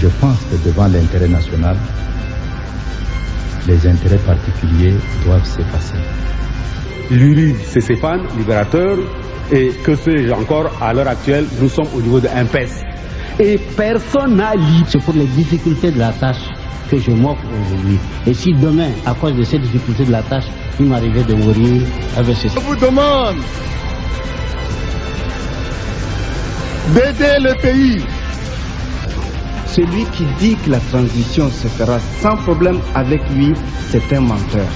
Je pense que devant l'intérêt national, les intérêts particuliers doivent s'effacer. L'URI, c'est Stéphane, libérateur, et que sais-je encore, à l'heure actuelle, nous sommes au niveau de MPES. Et personne n'a libre. C'est pour les difficultés de la tâche que je m'offre aujourd'hui. Et si demain, à cause de ces difficultés de la tâche, il m'arrivait de mourir avec ce... Je vous demande d'aider le pays. Celui qui dit que la transition se fera sans problème avec lui, c'est un menteur.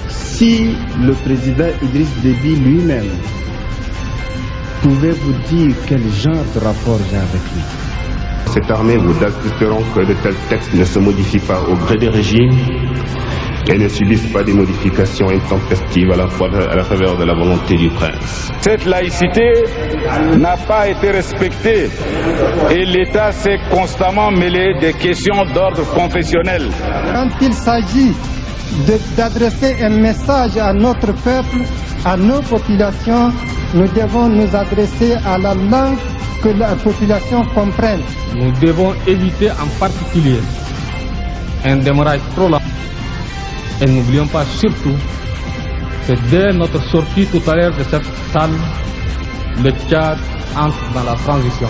Si le président Idriss Déby lui-même pouvait vous dire quel genre de rapport j'ai avec lui. Cette armée vous assureront que de tels textes ne se modifient pas au gré des régimes et ne subissent pas des modifications intempestives à la faveur de la volonté du prince. Cette laïcité n'a pas été respectée et l'État s'est constamment mêlé des questions d'ordre confessionnel. Quand il s'agit d'adresser un message à notre peuple, à nos populations, nous devons nous adresser à la langue que la population comprenne. Nous devons éviter en particulier un démarrage trop lent. Et n'oublions pas surtout que dès notre sortie tout à l'heure de cette salle, le Tchad entre dans la transition.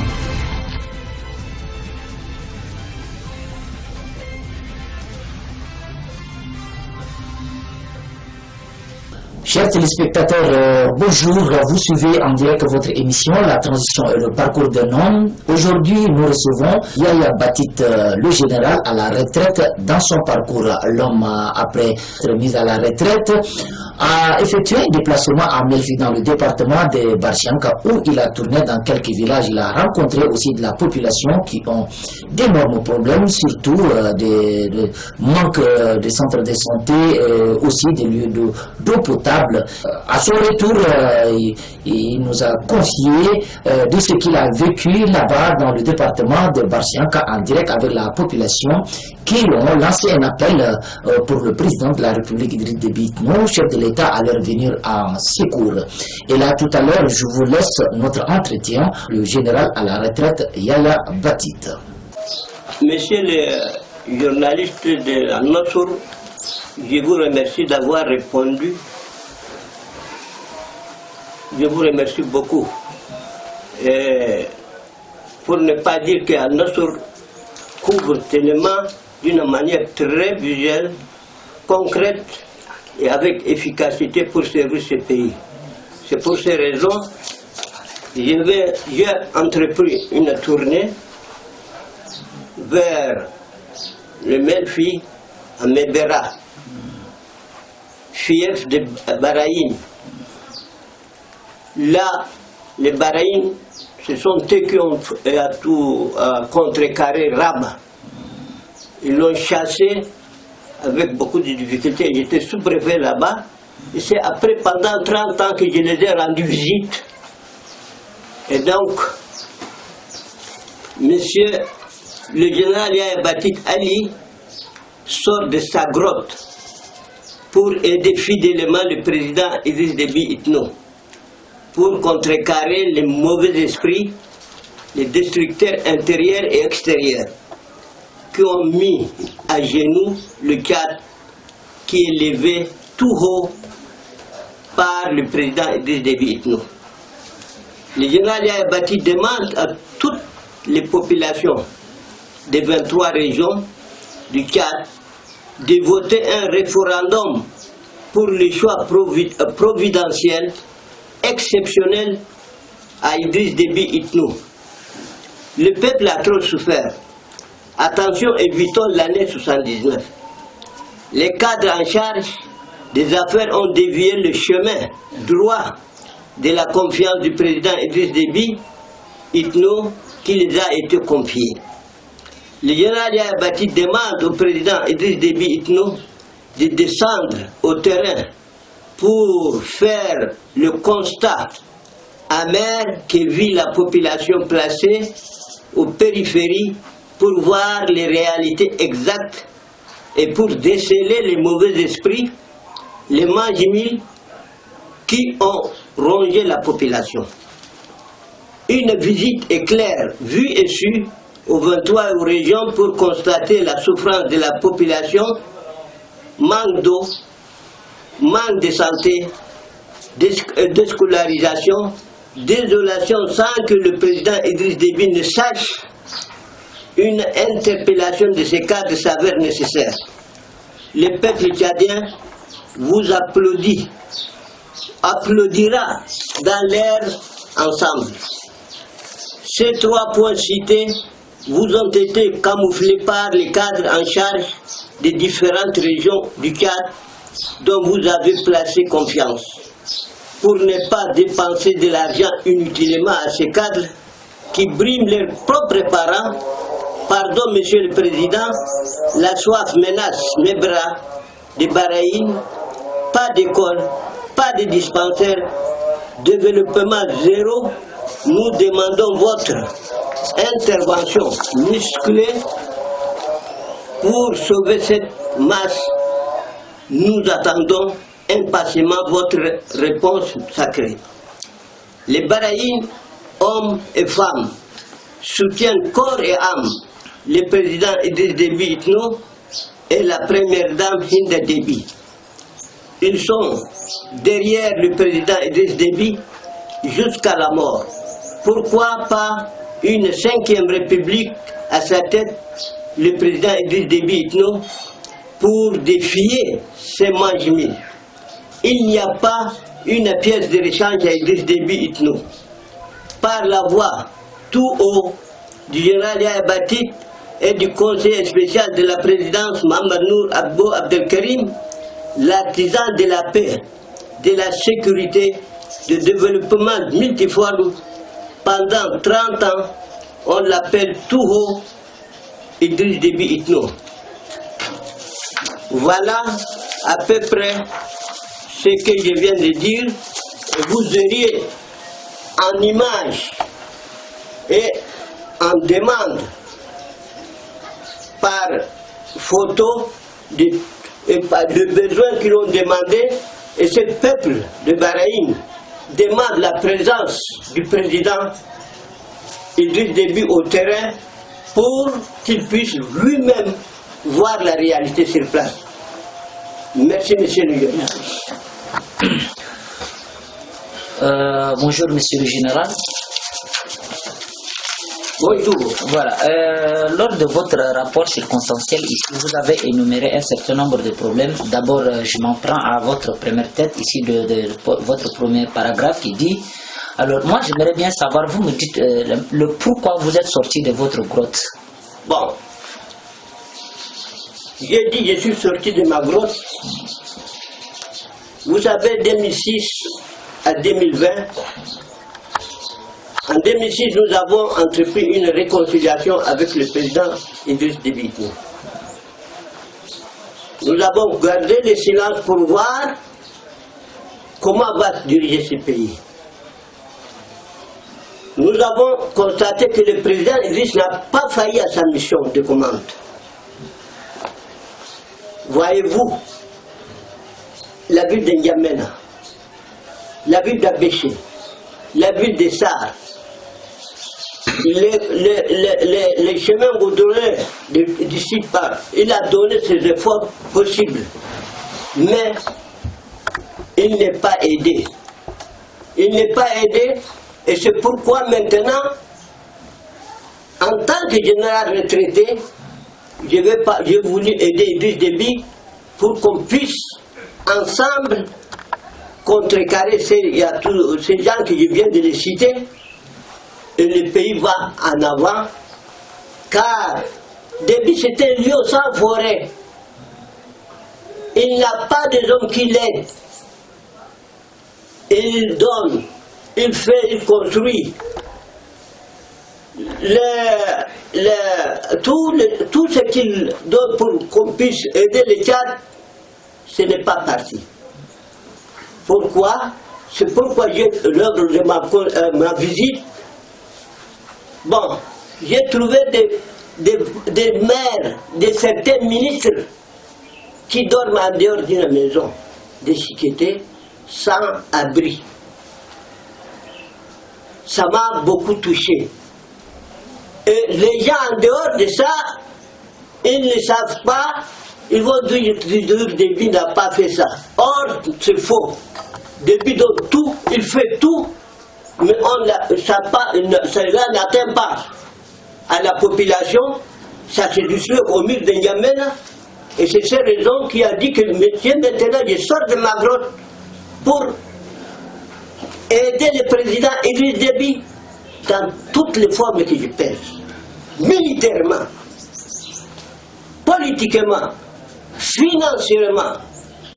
Chers téléspectateurs, bonjour, vous suivez en direct votre émission La transition et le parcours d'un homme. Aujourd'hui, nous recevons Yaya Batit, le général à la retraite. Dans son parcours, l'homme, après être mis à la retraite, a effectué un déplacement à Melfi dans le département de Barchianka où il a tourné dans quelques villages. Il a rencontré aussi de la population qui ont d'énormes problèmes, surtout de manque de centres de santé, aussi des lieux d'eau potable. À son retour, il nous a confié de ce qu'il a vécu là-bas dans le département de Barchianka en direct avec la population qui ont lancé un appel pour le président de la République Idriss Déby Itno, chef de l'État, à leur venir en secours. Et là, tout à l'heure, je vous laisse notre entretien, le général à la retraite, Yaya Batit. Monsieur le journaliste de Al-Nassour, je vous remercie d'avoir répondu. Je vous remercie beaucoup. Et pour ne pas dire qu'Al-Nassour couvre tellement d'une manière très visuelle, concrète et avec efficacité pour servir ce pays. C'est pour ces raisons que j'ai entrepris une tournée vers le Melfi à Mebera, fief de Baraïn. Là, les Baraïn, ce sont eux qui ont tout contrecarré Rabat. Ils l'ont chassé avec beaucoup de difficultés. J'étais sous-préfet là-bas. Et c'est après, pendant 30 ans, que je les ai rendu visite. Et donc, monsieur le général Yaya Batit Ali sort de sa grotte pour aider fidèlement le président Idriss Déby Itno, pour contrecarrer les mauvais esprits, les destructeurs intérieurs et extérieurs, qui ont mis à genoux le Tchad qui est levé tout haut par le président Idriss Déby Itno. Le général Yaya Batit demande à toutes les populations des 23 régions du Tchad de voter un référendum pour le choix providentiel, exceptionnel à Idriss Déby Itno. Le peuple a trop souffert. Attention, évitons l'année 79. Les cadres en charge des affaires ont dévié le chemin droit de la confiance du président Idriss Déby Itno qui les a été confiés. Le général Yaya Batit demande au président Idriss Déby Itno de descendre au terrain pour faire le constat amer que vit la population placée aux périphéries pour voir les réalités exactes et pour déceler les mauvais esprits, les mangemilles qui ont rongé la population. Une visite éclair, vue et su, aux 23 régions pour constater la souffrance de la population, manque d'eau, manque de santé, de scolarisation, désolation sans que le président Idriss Déby ne sache. Une interpellation de ces cadres s'avère nécessaire. Le peuple tchadien vous applaudira dans l'air ensemble. Ces 3 points cités vous ont été camouflés par les cadres en charge des différentes régions du Tchad dont vous avez placé confiance. Pour ne pas dépenser de l'argent inutilement à ces cadres qui briment leurs propres parents, pardon, Monsieur le Président, la soif menace mes bras de Baraïn, pas d'école, pas de dispensaire, développement zéro. Nous demandons votre intervention musclée pour sauver cette masse. Nous attendons impatiemment votre réponse sacrée. Les Baraïns, hommes et femmes, soutiennent corps et âme le président Idriss Déby Itno et la première dame Hinda Déby. Ils sont derrière le président Idriss Déby jusqu'à la mort. Pourquoi pas une 5e république à sa tête, le président Idriss Déby Itno, pour défier ces mangements? Il n'y a pas une pièce de rechange à Idriss Déby Itno. Par la voix tout haut du général Yahya Batit et du conseiller spécial de la présidence Mohamed Nour Abbo Abdelkarim, l'artisan de la paix, de la sécurité, du développement multiforme, pendant 30 ans, on l'appelle tout haut Idriss Déby Itno. Voilà à peu près ce que je viens de dire. Vous auriez en image et en demande par photo le besoin qu'ils ont demandé, et ce peuple de Baraïn demande la présence du président Idriss Déby au terrain pour qu'il puisse lui-même voir la réalité sur place. Merci, monsieur le général. Bonjour, monsieur le général. Bonjour. Voilà. Lors de votre rapport circonstanciel, ici, vous avez énuméré un certain nombre de problèmes. D'abord, je m'en prends à votre première tête, ici, de votre premier paragraphe qui dit... Alors, moi, j'aimerais bien savoir, vous me dites le pourquoi vous êtes sorti de votre grotte. Bon. J'ai dit, je suis sorti de ma grotte. Vous savez, 2006 à 2020, en 2006, nous avons entrepris une réconciliation avec le président Idriss Déby Itno. Nous avons gardé le silence pour voir comment va se diriger ce pays. Nous avons constaté que le président Idriss n'a pas failli à sa mission de commande. Voyez-vous, la ville de N'Djamena, la ville d'Abéché, la ville de Sar, les chemins goudronnés d'ici par, il a donné ses efforts possibles, mais il n'est pas aidé. Il n'est pas aidé, et c'est pourquoi maintenant, en tant que général retraité, j'ai voulu aider Idriss Déby pour qu'on puisse ensemble contrecarrer ces gens que je viens de les citer, et le pays va en avant, car Déby c'est un lieu sans forêt. Il n'a pas de hommes qui l'aident. Il donne, il fait, il construit. Tout ce qu'il donne pour qu'on puisse aider les Tchad, ce n'est pas parti. Pourquoi? C'est pourquoi l'œuvre de ma visite, bon, j'ai trouvé des maires, de certains ministres qui dorment en dehors d'une maison de sécurité sans abri. Ça m'a beaucoup touché. Et les gens en dehors de ça, ils ne savent pas, ils vont dire que Déby n'a pas fait ça. Or, c'est faux. Déby donne tout, il fait tout, mais cela n'atteint pas à la population. Ça se distribue au mur de N'Djamena. Et c'est cette raison qui a dit que maintenant je sors de ma grotte pour aider le président Idriss Déby dans toutes les formes que je peux. Militairement, politiquement, financièrement,